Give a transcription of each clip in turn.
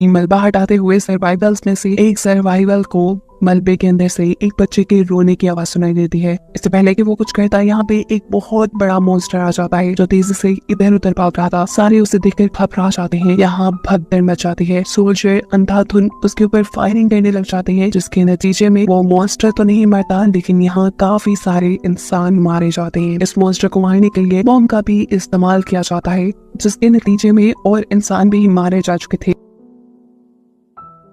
मलबा हटाते हुए सर्वाइवल्स में से एक सर्वाइवल को मलबे के अंदर से एक बच्चे के रोने की आवाज सुनाई देती है। इससे पहले कि वो कुछ कहता है, यहाँ पे एक बहुत बड़ा मॉन्स्टर आ जाता है जो तेजी से इधर उधर भाग रहा था। सारे उसे देखकर घबरा जाते हैं। यहाँ भगदड़ मच जाती है। सोल्जर अंधाधुन उसके ऊपर फायरिंग करने लग जाते हैं, जिसके नतीजे में वो मॉन्स्टर तो नहीं मरता, लेकिन यहाँ काफी सारे इंसान मारे जाते हैं। इस मॉन्स्टर को मारने के लिए बॉम्ब का भी इस्तेमाल किया जाता है, जिसके नतीजे में और इंसान भी मारे जा चुके थे।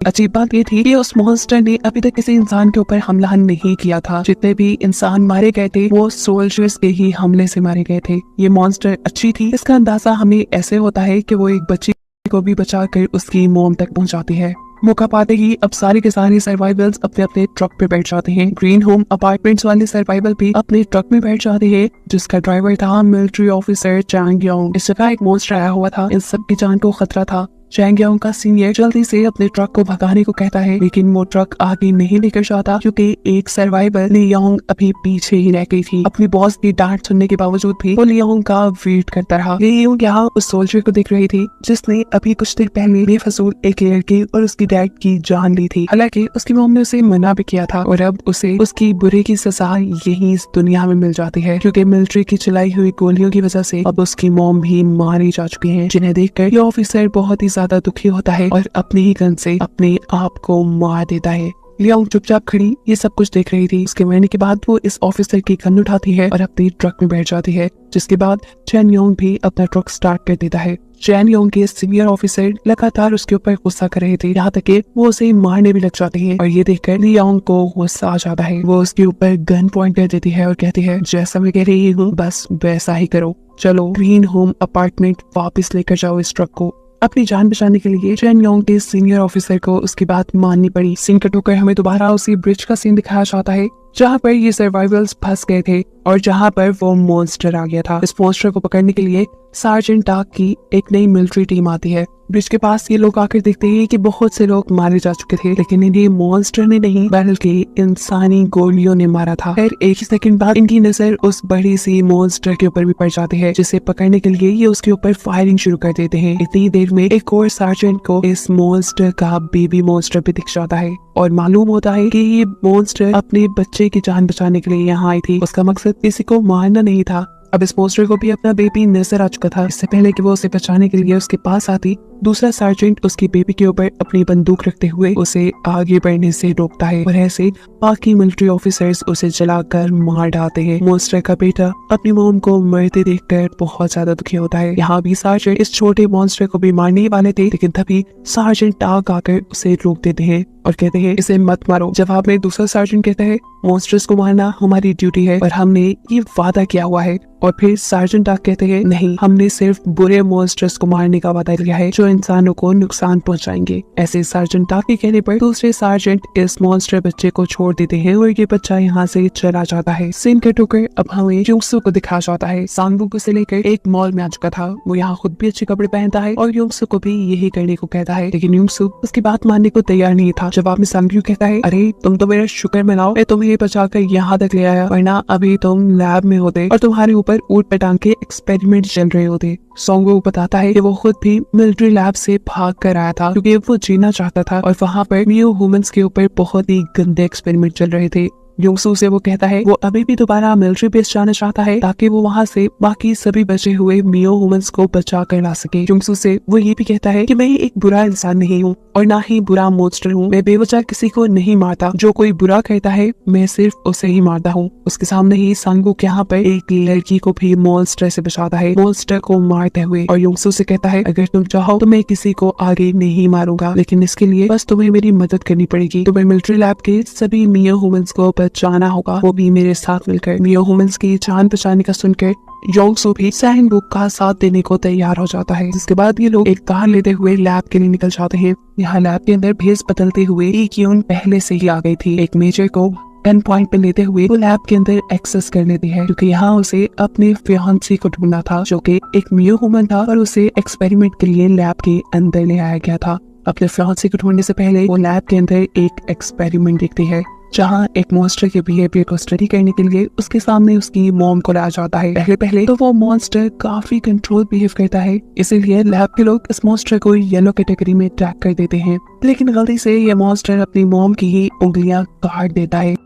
अजीब बात ये थी कि उस मॉन्स्टर ने अभी तक किसी इंसान के ऊपर हमला नहीं किया था। जितने भी इंसान मारे गए थे वो सोल्जर्स के ही हमले से मारे गए थे। ये मॉन्स्टर अच्छी थी, इसका अंदाजा हमें ऐसे होता है कि वो एक बच्ची को भी बचाकर उसकी मोम तक पहुंचाती है। मौका पाते ही अब सारे के सारे सर्वाइवल्स अपने अपने ट्रक पे बैठ जाते हैं। ग्रीन होम अपार्टमेंट्स वाले सर्वाइवल भी अपने ट्रक में बैठ जाते हैं, जिसका ड्राइवर था मिलिट्री ऑफिसर चैंग योंग। इस जगह एक मॉन्स्टर आया हुआ था, इन सब की जान को खतरा था। चैंग योंग का सीनियर जल्दी से अपने ट्रक को भगाने को कहता है, लेकिन वो ट्रक आगे नहीं लेकर जाता क्योंकि एक सर्वाइवर लियोंग अभी पीछे ही रह गई थी। अपनी बॉस की डांट सुनने के बावजूद भी वो लियोंग का वेट करता रहा। लियोंग यहाँ उस सोल्जर को देख रही थी जिसने अभी कुछ देर पहले बेफजूल एक लड़के और उसकी डैड की जान ली थी। हालांकि उसकी मॉम ने उसे मना भी किया था और अब उसे उसकी बुरे की सजा यही इस दुनिया में मिल जाती है, क्योंकि मिलिट्री की चलाई हुई गोलियों की वजह से अब उसकी मॉम भी मारी जा चुकी है, जिन्हें देखकर ये ऑफिसर बहुत ही ज्यादा दुखी होता है और अपनी ही गन से अपने आप को मार देता है। लियोंग चुपचाप खड़ी ये सब कुछ देख रही थी। उसके मरने के बाद वो इस ऑफिसर की गन उठाती है और अपनी ट्रक में बैठ जाती है, जिसके बाद चैन योंग भी अपना ट्रक स्टार्ट कर देता है। चैन योंग के सीनियर ऑफिसर लगातार उसके ऊपर गुस्सा कर रहे थे, यहाँ तक कि वो उसे मारने भी लग जाते हैं और ये देखकर लियोंग को गुस्सा आ जाता है। वो उसके ऊपर गन पॉइंट कर देती है और कहती है, जैसा मैं कह रही हूँ बस वैसा ही करो। चलो ग्रीन होम अपार्टमेंट वापस लेकर जाओ इस ट्रक को। अपनी जान बचाने के लिए चैन योंग के सीनियर ऑफिसर को उसकी बात माननी पड़ी। सीन कट होकर हमें दोबारा उसी ब्रिज का सीन दिखाया जाता है जहाँ पर ये सर्वाइवल्स फंस गए थे और जहाँ पर वो मॉन्स्टर आ गया था। इस मॉन्स्टर को पकड़ने के लिए सार्जेंट डाक की एक नई मिलिट्री टीम आती है। ब्रिज के पास ये लोग आकर देखते हैं कि बहुत से लोग मारे जा चुके थे, लेकिन इन्हें मॉन्स्टर ने नहीं बल्कि इंसानी गोलियों ने मारा था। फिर एक ही सेकंड बाद इनकी नजर उस बड़ी सी मॉन्स्टर के ऊपर भी पड़ जाती है, जिसे पकड़ने के लिए ये उसके ऊपर फायरिंग शुरू कर देते हैं। इतनी देर में एक और सार्जेंट को इस मॉन्स्टर का बेबी मॉन्स्टर भी दिख जाता है और मालूम होता है कि ये मॉन्स्टर अपने बच्चे की जान बचाने के लिए यहाँ आई थी। उसका मकसद किसी को मारना नहीं था। अब इस मॉन्स्टर को भी अपना बेबी नजर आ चुका था। इससे पहले कि वो उसे बचाने के लिए उसके पास आती, दूसरा सार्जेंट उसकी बेबी के ऊपर अपनी बंदूक रखते हुए उसे आगे बढ़ने से रोकता है और ऐसे बाकी मिलिट्री ऑफिसर्स उसे जलाकर मार डालते हैं। मॉन्स्टर का बेटा अपनी मॉम को मरते देखकर बहुत ज्यादा दुखी होता है। यहाँ भी सार्जेंट इस छोटे मॉन्स्टर को भी मारने वाले थे, लेकिन तभी सार्जेंट डाक आकर उसे रोक देते हैं और कहते हैं, इसे मत मारो। जवाब में दूसरा सार्जेंट कहता है, मॉन्स्टर्स को मारना हमारी ड्यूटी है और हमने ये वादा किया हुआ है। और फिर सार्जेंट डाक कहते हैं, नहीं, हमने सिर्फ बुरे मॉन्स्टर्स को मारने का वादा लिया है जो इंसानों को नुकसान पहुंचाएंगे। ऐसे सार्जेंट डाक के कहने पर दूसरे सार्जेंट इस मॉन्स्टर बच्चे को छोड़ देते हैं और ये बच्चा यहाँ से चला जाता है। सीन कट होकर अब हमें युंगसू को दिखाया जाता है। सांगवू से लेकर एक मॉल में आ चुका था। वो यहाँ खुद भी अच्छे कपड़े पहनता है और युंगसू को भी यही करने को कहता है, लेकिन युंगसू उसकी बात मानने को तैयार नहीं था। जवाब में सांगवू कहता है, अरे तुम तो मेरा शुक्र मनाओ, मैं तुम्हें बचाकर यहाँ तक ले आया, वरना अभी तुम लैब में होते और तुम्हारे ऊपर ऊंट पे टांग के एक्सपेरिमेंट चल रहे होते। सोंगवू बताता है कि वो खुद भी मिलिट्री लैब से भाग कर आया था क्योंकि वो जीना चाहता था और वहाँ पर मियो ह्यूमंस के ऊपर बहुत ही गंदे एक्सपेरिमेंट चल रहे थे। युंगसू से वो कहता है वो अभी भी दोबारा मिलिट्री बेस जाना चाहता है ताकि वो वहाँ से बाकी सभी बचे हुए मियो ह्यूमंस को बचा कर ला सके। युंगसू से वो ये भी कहता है कि मैं एक बुरा इंसान नहीं हूँ और ना ही बुरा मॉन्स्टर हूँ। मैं बेवजह किसी को नहीं मारता। जो कोई बुरा करता है मैं सिर्फ उसे ही मारता हूँ। उसके सामने ही सांगवूक यहाँ पर एक लड़की को भी मॉन्स्टर से बचाता है, मॉन्स्टर को मारते हुए, और युंगसू से कहता है, अगर तुम चाहो तो मैं किसी को आगे नहीं मारूंगा, लेकिन इसके लिए बस तुम्हें मेरी मदद करनी पड़ेगी। तुम्हें मिलिट्री लैब के सभी मियो ह्यूमंस को बचाना होगा, वो भी मेरे साथ मिलकर। मियो ह्यूमंस की जान बचाने का सुनकर योंगसू भी सांगवूक का साथ देने को तैयार हो जाता है। जिसके बाद ये लोग एक कार लेते हुए लैब के लिए निकल जाते हैं। यहाँ लैब के अंदर भेस बदलते हुए इक्यून पहले से ही आ गई थी। एक मेजर को गन पॉइंट पे लेते हुए वो लैब के अंदर एक्सेस कर लेती है क्योंकि यहाँ उसे अपने फियांसी को ढूंढना था जो कि एक मियो ह्यूमन था और उसे एक्सपेरिमेंट के लिए लैब के अंदर ले आया गया था। अपने फियांसी को ढूंढने से पहले वो लैब के अंदर एक एक्सपेरिमेंट देखती है। जहाँ एक मॉन्स्टर के बिहेवियर को स्टडी करने के लिए उसके सामने उसकी मॉम को लाया जाता है। पहले पहले तो वो मॉन्स्टर काफी कंट्रोल बिहेव करता है, इसीलिए लैब के लोग इस मॉन्स्टर को येलो कैटेगरी में टैग कर देते हैं। लेकिन गलती से ये मॉन्स्टर अपनी मॉम की ही उंगलियां काट देता है।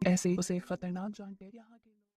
ऐसे उसे खतरनाक जानकर यहाँ